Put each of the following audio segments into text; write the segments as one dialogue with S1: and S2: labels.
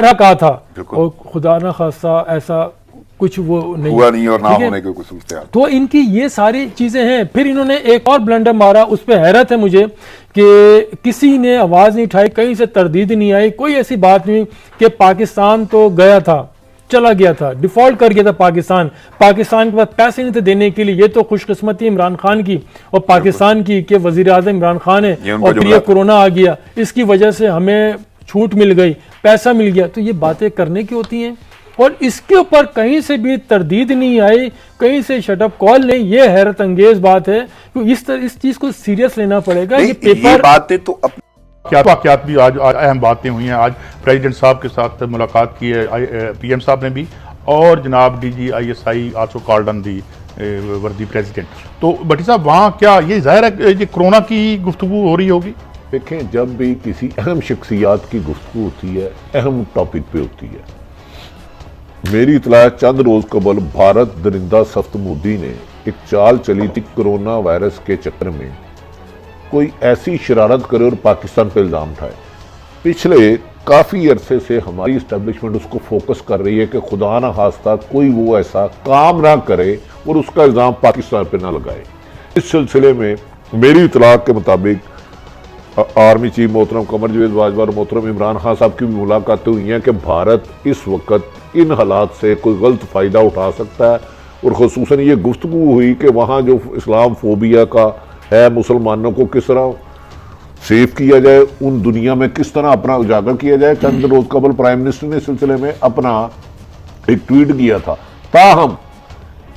S1: कहा था, और खुदा न खास्ता ऐसा कुछ वो नहीं
S2: हुआ नहीं और ना होने के कुछ सोचते हैं।
S1: तो इनकी ये सारी चीजें हैं। फिर इन्होंने एक और ब्लंडर मारा, उस पर हैरत है मुझे कि किसी ने आवाज नहीं उठाई, कहीं से तरदीद नहीं आई, कोई ऐसी बात नहीं कि पाकिस्तान तो गया था, चला गया था, डिफॉल्ट कर गया था पाकिस्तान के पास पैसे नहीं थे देने के लिए। ये तो खुशकिस्मती इमरान खान की और पाकिस्तान की कि वजीर आज़म इमरान खान है, और फिर ये कोरोना आ गया, इसकी वजह से हमें छूट मिल गई, पैसा मिल गया। तो ये बातें करने की होती हैं, और इसके ऊपर कहीं से भी तरदीद नहीं आई, कहीं से शटअप कॉल नहीं। ये हैरत अंगेज बात है, क्योंकि इस चीज को सीरियस लेना पड़ेगा। ये पेपर
S2: बातें तो
S3: क्या वाकयात भी आज अहम बातें हुई हैं। आज प्रेसिडेंट साहब के साथ मुलाकात की है पीएम साहब ने भी, और जनाब DG ISI also called on the वर्दी प्रेसिडेंट। तो भट्टी साहब वहाँ क्या ये जाहिर है कि कोरोना की गुफ्तगू हो रही होगी?
S4: देखें, जब भी किसी अहम शख्सियात की गुफ्तगू होती है, अहम टॉपिक पे होती है। मेरी इतला चंद रोज कबल भारत दरिंदा सख्त मोदी ने एक चाल चली थी कोरोना वायरस के चक्कर में कोई ऐसी शरारत करे और पाकिस्तान पर इल्ज़ाम उठाए। पिछले काफ़ी अरसे से हमारी इस्टेब्लिशमेंट उसको फोकस कर रही है कि खुदा ना खास्ता कोई वो ऐसा काम ना करे और उसका इल्ज़ाम पाकिस्तान पर ना लगाए। इस सिलसिले में मेरी इतलाक के मुताबिक आर्मी चीफ मोहतरम कमर जवेद बाजवा और मोहतरम इमरान खान साहब की भी मुलाकातें हुई हैं कि भारत इस वक्त इन हालात से कोई गलत फ़ायदा उठा सकता है, और ख़ुसूसन ये गुफ्तगू हुई कि वहाँ जो इस्लाम फोबिया का है, मुसलमानों को किस तरह सेव किया जाए, उन दुनिया में किस तरह अपना उजागर किया जाए। चंद रोज कबल प्राइम मिनिस्टर ने इस सिलसिले में अपना एक ट्वीट किया था। ताहम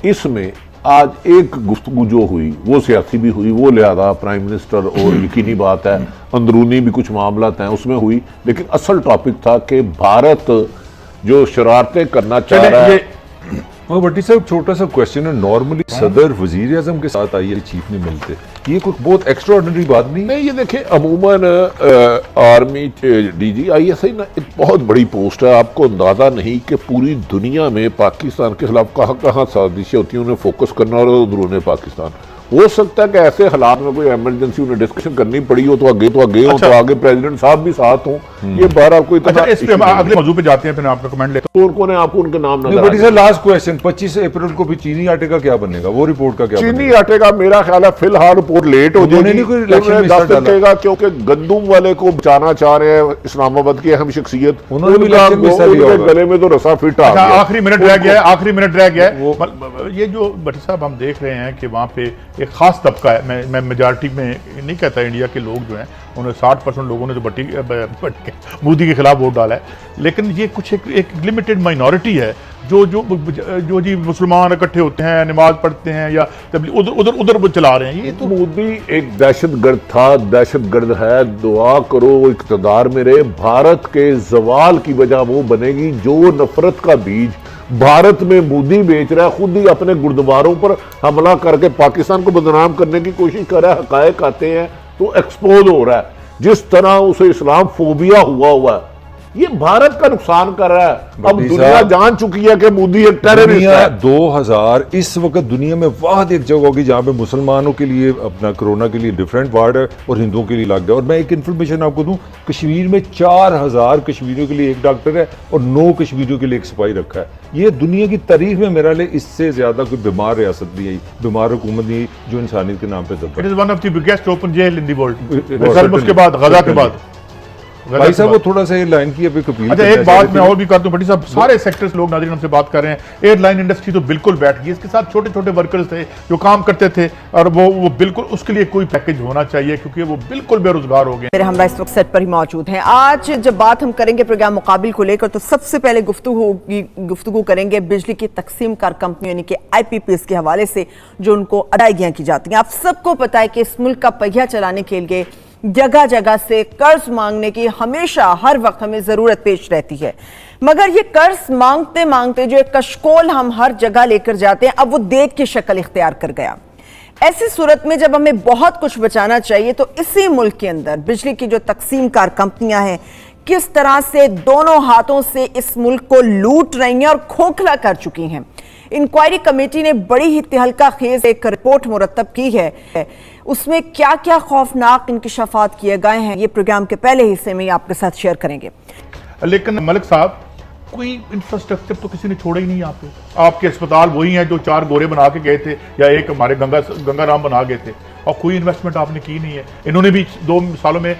S4: इसमें आज एक गुफ्तगू जो हुई वो सियासी भी हुई, वो लिहाजा प्राइम मिनिस्टर और यकीनी बात है अंदरूनी भी कुछ मामला हैं उसमें हुई, लेकिन असल टॉपिक था कि भारत जो शरारतें करना चाह रहा है।
S5: भट्टी साहब, छोटा सा क्वेश्चन है, नॉर्मली सदर वजीर आजम के साथ आईए चीफ नहीं मिलते, ये कोई बहुत एक्स्ट्रा ऑर्डिनरी बात नहीं?
S4: ये देखिए, अमूमन आर्मी DG ISI ना एक बहुत बड़ी पोस्ट है। आपको अंदाजा नहीं कि पूरी दुनिया में पाकिस्तान के खिलाफ कहाँ कहाँ साजिशें होती हैं, उन्हें फोकस करना और अंदरूनी पाकिस्तान। हो सकता है कि ऐसे हालात में कोई इमरजेंसी उन्हें डिस्कशन करनी पड़ी हो तो आगे हो, तो आगे प्रेसिडेंट साहब भी साथ हों। ये बहरहाल कोई
S3: अगले मौजूद पे जाते हैं, फिर आपका कमेंट लेते
S4: हैं। कौन है आपको उनके नाम
S5: ना? लास्ट क्वेश्चन, 25 अप्रैल को भी चीनी आटे का क्या बनेगा? वो रिपोर्ट का क्या?
S4: चीनी आटे का मेरा ख्याल है फिलहाल रिपोर्ट लेट हो जाएगी, क्योंकि गंदुम वाले को बचाना चाह रहे हैं इस्लामाबाद की अहम शख्सियत, गले में तो रसा फिट आ गया।
S3: आखिरी मिनट रह गया है। ये जो भट्टी साहब हम देख रहे हैं कि वहाँ पे एक खास तबका है, मैं मेजॉरिटी में नहीं कहता, इंडिया के लोग जो हैं उन्हें 60% लोगों ने तो मोदी के खिलाफ वोट डाला है, लेकिन ये कुछ एक लिमिटेड माइनॉरिटी है जो जी मुसलमान इकट्ठे होते हैं, नमाज पढ़ते हैं या उधर चला रहे हैं। ये तो
S4: मोदी एक दहशतगर्द था, दहशतगर्द है। दुआ करो इक़्तिदार में रहे। भारत के जवाल की वजह वो बनेगी जो नफरत का बीज भारत में मोदी बेच रहा है, खुद ही अपने गुरुद्वारों पर हमला करके पाकिस्तान को बदनाम करने की कोशिश कर रहा है। हकायक आते हैं तो एक्सपोज हो रहा है, जिस तरह उसे इस्लाम फोबिया हुआ है, ये भारत का नुकसान कर रहा है। अब दुनिया जान चुकी है कि मोदी एक टेररिस्ट है।
S5: 2000 इस वक्त दुनिया में वाद एक जगह होगी जहां पे मुसलमानों के लिए अपना कोरोना के लिए डिफरेंट वार्ड है और हिंदुओं के लिए अलग है। और मैं एक इन्फॉर्मेशन आपको दूं, कश्मीर में 4000 कश्मीरियों के लिए एक डॉक्टर है और 9 कश्मीरियों के लिए एक सिपाही रखा है। ये दुनिया की तारीख में मेरा लिए इससे ज्यादा कोई बीमार रियासत नहीं आई, बीमार हुकूमत नहीं जो इंसानियत के नाम पे दबा।
S3: It is one of the biggest open jail in the world, उसके बाद गजा के बाद।
S5: भाई साहब, वो थोड़ा सा एयरलाइन की अभी अपील।
S3: अच्छा, एक बात मैं और भी करता हूं भट्टी साहब, सारे सेक्टर्स लोग नाज़रीन हमसे बात कर रहे हैं। एयरलाइन इंडस्ट्री तो बिल्कुल बैठ गई, इसके साथ छोटे छोटे वर्कर्स थे जो काम करते थे, और वो बिल्कुल उसके लिए कोई पैकेज होना चाहिए, क्योंकि वो बिल्कुल बेरोजगार हो गए।
S6: मेरे हमरा इस वक्त सेट पर ही मौजूद हैं। आज जब बात हम करेंगे प्रोग्राम मुकाबिल को लेकर, तो सबसे पहले गुफ्तगू करेंगे बिजली की तकसीम कार कंपनियों यानी कि IPPs के हवाले से जो उनको अदायगियां की जाती हैं। आप सबको पता है कि इस मुल्क का पहिया चलाने के लिए जगह जगह से कर्ज मांगने की हमेशा हर वक्त हमें जरूरत पेश रहती है, मगर ये कर्ज मांगते मांगते जो एक कशकोल हम हर जगह लेकर जाते हैं, अब वो देख की शक्ल इख्तियार कर गया। ऐसी सूरत में जब हमें बहुत कुछ बचाना चाहिए, तो इसी मुल्क के अंदर बिजली की जो तकसीम कार कंपनियां हैं किस तरह से दोनों हाथों से इस मुल्क को लूट रही हैं और खोखला कर चुकी हैं। इंक्वायरी कमेटी ने बड़ी ही तहलका खेज एक रिपोर्ट मुरतब की है, उसमें क्या क्या खौफनाक इंकशाफात किए गए हैं, ये प्रोग्राम के पहले हिस्से में आपके साथ शेयर करेंगे।
S3: लेकिन मलिक साहब कोई इंफ्रास्ट्रक्चर तो किसी ने छोड़ा ही नहीं यहाँ पे। आपके अस्पताल वही हैं जो 4 गोरे बना के गए थे या एक हमारे गंगाराम बना गए थे, और कोई इन्वेस्टमेंट आपने की नहीं है। इन्होंने भी 2 सालों में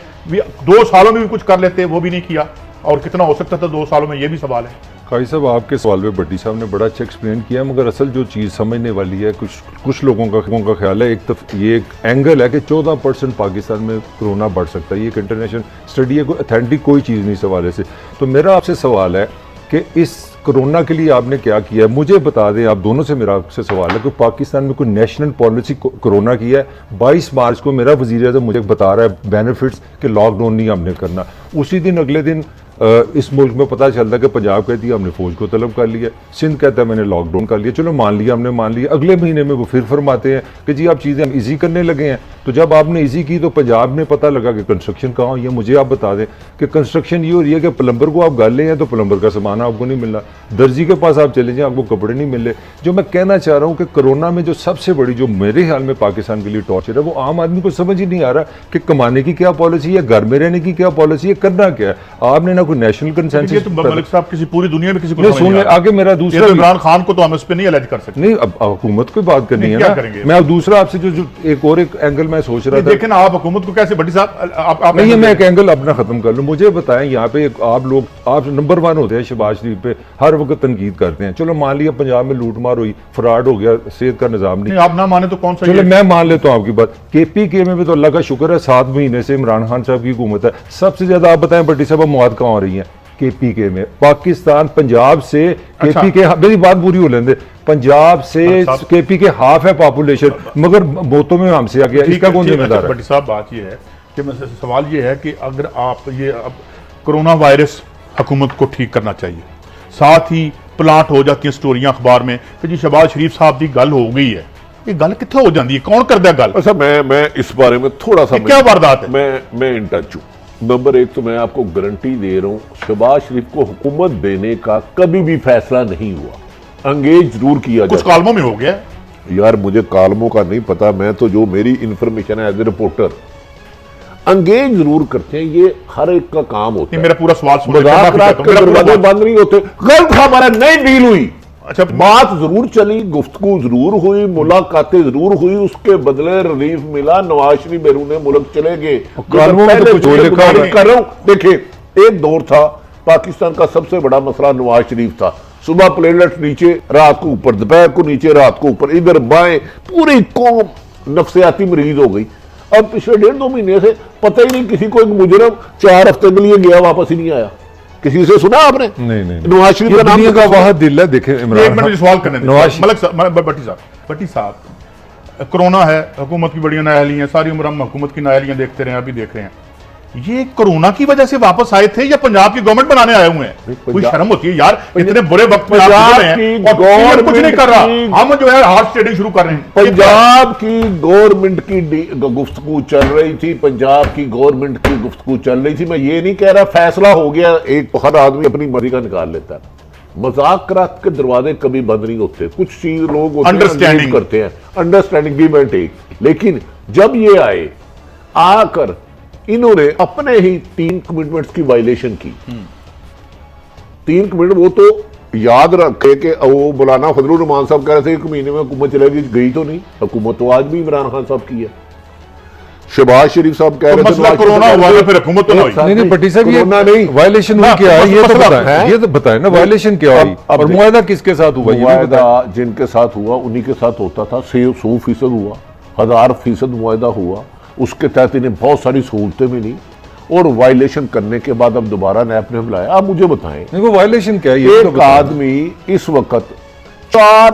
S3: भी कुछ कर लेते, वो भी नहीं किया, और कितना हो सकता था 2 सालों में, ये भी सवाल है।
S5: काजी साहब, आपके सवाल पे भट्टी साहब ने बड़ा अच्छा एक्सप्लेन किया, मगर असल जो चीज़ समझने वाली है, कुछ लोगों का ख्याल है, ये एक एंगल है कि 14% पाकिस्तान में कोरोना बढ़ सकता है। ये एक इंटरनेशनल स्टडी है, कोई अथेंटिक कोई चीज़ नहीं इस हवाले से। तो मेरा आपसे सवाल है कि इस कोरोना के लिए आपने क्या किया है, मुझे बता दें। आप दोनों से मेरा आपसे सवाल है कि पाकिस्तान में कोई नेशनल पॉलिसी कोरोना की है। 22 मार्च को मेरा वज़ीर-ए-आज़म मुझे बता रहा है बेनिफिट्स कि लॉकडाउन नहीं हमने करना। उसी दिन अगले दिन इस मुल्क में पता चलता है कि पंजाब कहती है हमने फौज को तलब कर लिया, सिंध कहता है मैंने लॉकडाउन कर लिया। चलो मान लिया, हमने मान लिया। अगले महीने में वो फिर फरमाते हैं कि जी आप चीज़ें हम ईजी करने लगे हैं। तो जब आपने ईजी की तो पंजाब में पता लगा कि कंस्ट्रक्शन कहाँ हुई है। मुझे आप बता दें कि कंस्ट्रक्शन ये हो रही है कि प्लम्बर को आप गाले हैं तो प्लम्बर का सामान आपको नहीं मिल रहा, दर्जी के पास आप चले जाएं आपको कपड़े नहीं मिल रहे। जो मैं कहना चाह रहा हूँ कि कोरोना में जो सबसे बड़ी, जो मेरे ख्याल में पाकिस्तान के लिए टॉर्चर है, वो आम आदमी को समझ ही नहीं आ रहा कि कमाने की क्या पॉलिसी है, घर में रहने की क्या पॉलिसी है, करना क्या है। आपने ना कोई नेशनल कंसेंसस।
S3: ये तो मलिक साहब किसी पूरी दुनिया में किसी को
S5: नहीं,
S3: समझ नहीं
S5: सुन
S3: आ रहा।
S5: आगे मेरा दूसरा,
S3: ये तो इमरान खान को तो हम इस पे नहीं अलर्ज कर सकते।
S5: नहीं, अब हुकूमत को बात करनी
S3: नहीं,
S5: है
S3: क्या
S5: ना।
S3: करेंगे?
S5: मैं अब दूसरा आपसे जो एक एंगल मैं सोच रहा था,
S3: देखें ना, आप हुकूमत को कैसे, भट्टी साहब आप
S5: नहीं, मैं एक एंगल अपना खत्म कर लूं। मुझे बताएं, यहाँ पे आप नंबर 1 होते हैं, शहबाज शरीफ पे हर वक्त तनकीद करते हैं। चलो मान लिया पंजाब में लूटमार हुई, फ्रॉड हो गया, सेहत का निजाम नहीं,
S3: आप ना माने तो कौन सा।
S5: चलो मैं मान लेता हूँ आपकी बात। KPK में भी तो अल्लाह का शुक्र है 7 महीने से इमरान खान साहब की हुकूमत है। सबसे ज्यादा आप बताएं भट्टी साहब मौत कहाँ हो रही है? KPK में। पाकिस्तान पंजाब से KPK, मेरी बात पूरी हो लेंदे, पंजाब से KPK हाफ है पॉपुलेशन, मगर बोतों में हमसे आ गया। इसका कौन जिम्मेदार है?
S3: भट्टी साहब बात ये है कि सवाल ये है कि अगर आप ये अब कोरोना वायरस हुकूमत को ठीक करना चाहिए, साथ ही प्लांट हो जाती हैं स्टोरियां अखबार में कि जी शहबाज शरीफ साहब की गल हो गई है। ये गल कितना हो जाती है, कौन करता है गल?
S4: अच्छा, मैं इस बारे में थोड़ा सा,
S3: क्या वारदात है?
S4: मैं इन टच हूं। नंबर 1 तो मैं आपको गारंटी दे रहा हूं, शहबाज शरीफ को हुकूमत देने का कभी भी फैसला नहीं हुआ। अंगेज जरूर किया,
S3: कुछ कालमों में हो गया
S4: यार, मुझे कालमों का नहीं पता, मैं तो जो मेरी इंफॉर्मेशन है एज ए रिपोर्टर, अंगेज जरूर करते हैं। ये हर एक का काम होता है।
S3: मेरा पूरा सवाल सुनो,
S4: मजाक रात के दरवाजे बंद नहीं होते। गलत हमारा नहीं डील हुई।
S3: अच्छा,
S4: बात जरूर चली, गुफ्तगू जरूर हुई, मुलाकातें जरूर हुई, उसके बदले रिलीफ मिला। नवाज शरीफ बैरून मुल्क चले गए।
S5: कानून में तो कुछ और लिखा हुआ है।
S4: कर रहा हूं, देखिए, एक दौर था पाकिस्तान का सबसे बड़ा मसला नवाज शरीफ था। सुबह प्लेटलेट्स नीचे, रात को ऊपर, दोपहर को नीचे, रात को ऊपर, इधर बाएं, पूरी कौम नफ्सियाती मरीज हो गई। अब पिछले 1.5-2 महीने से पता ही नहीं किसी को, एक मुजरम 4 हफ्ते के लिए गया, वापस ही नहीं आया। किसी से सुना आपने?
S5: नहीं।
S4: नवाज शरीफ का नाम
S5: का वाह दिल है। देखे
S3: एक मिनट सवाल करने दें। भट्टी साहब, कोरोना है, हुकूमत की बड़ी नाअहली है, सारी उम्र हम हुकूमत की नाअहलियां देखते रहे, अभी देख रहे हैं। ये कोरोना की वजह से वापस आए थे या पंजाब की गवर्नमेंट बनाने आए हुए हैं? कोई शर्म होती है यार, इतने बुरे वक्त में आप गुजर रहे हैं और गवर्नमेंट कुछ नहीं कर रहा। हम जो है हार्ट ट्रेडिंग शुरू कर रहे हैं।
S4: पंजाब की गवर्नमेंट की गुफ्तगू चल रही थी, पंजाब की गवर्नमेंट की गुफ्तगू चल रही थी। मैं ये नहीं कह रहा फैसला हो गया, एक हर आदमी अपनी मर्जी का निकाल लेता है। मजाक के दरवाजे कभी बंद नहीं होते। कुछ चीज लोग अंडरस्टैंडिंग करते हैं, अंडरस्टैंडिंग गिव एंड टेक। लेकिन जब ये आए, आकर इन्होंने अपने ही 3 कमिटमेंट्स की वायलेशन की। 3 कमिटमेंट, वो तो याद रखे कि वो मौलाना फजलुर रहमान साहब कह रहे थे 1 महीने में हुकूमत चलेगी, गई तो नहीं। हुकूमत तो आज भी इमरान खान साहब की है। शहबाज शरीफ साहब कह रहे थे
S3: मसला कोरोना हुआ था, फिर हुकूमत तो
S5: नहीं। भट्टी साहब, ये
S4: नहीं,
S5: वायलेशन हुई क्या है, ये तो बताएं, ये तो बताएं ना, वायलेशन क्या हुई और मुआहदा किसके साथ हुआ?
S4: मुआहदा जिनके साथ हुआ उन्हीं के साथ होता था। 100% हुआ, 1000% मुआहदा हुआ। उसके तहत इन्हें बहुत सारी सहूलतें मिली और वायलेशन करने के बाद अब दोबारा नैप ने बुलाया। आप मुझे बताएं,
S5: वो वायलेशन क्या है?
S4: एक आदमी इस वक्त 4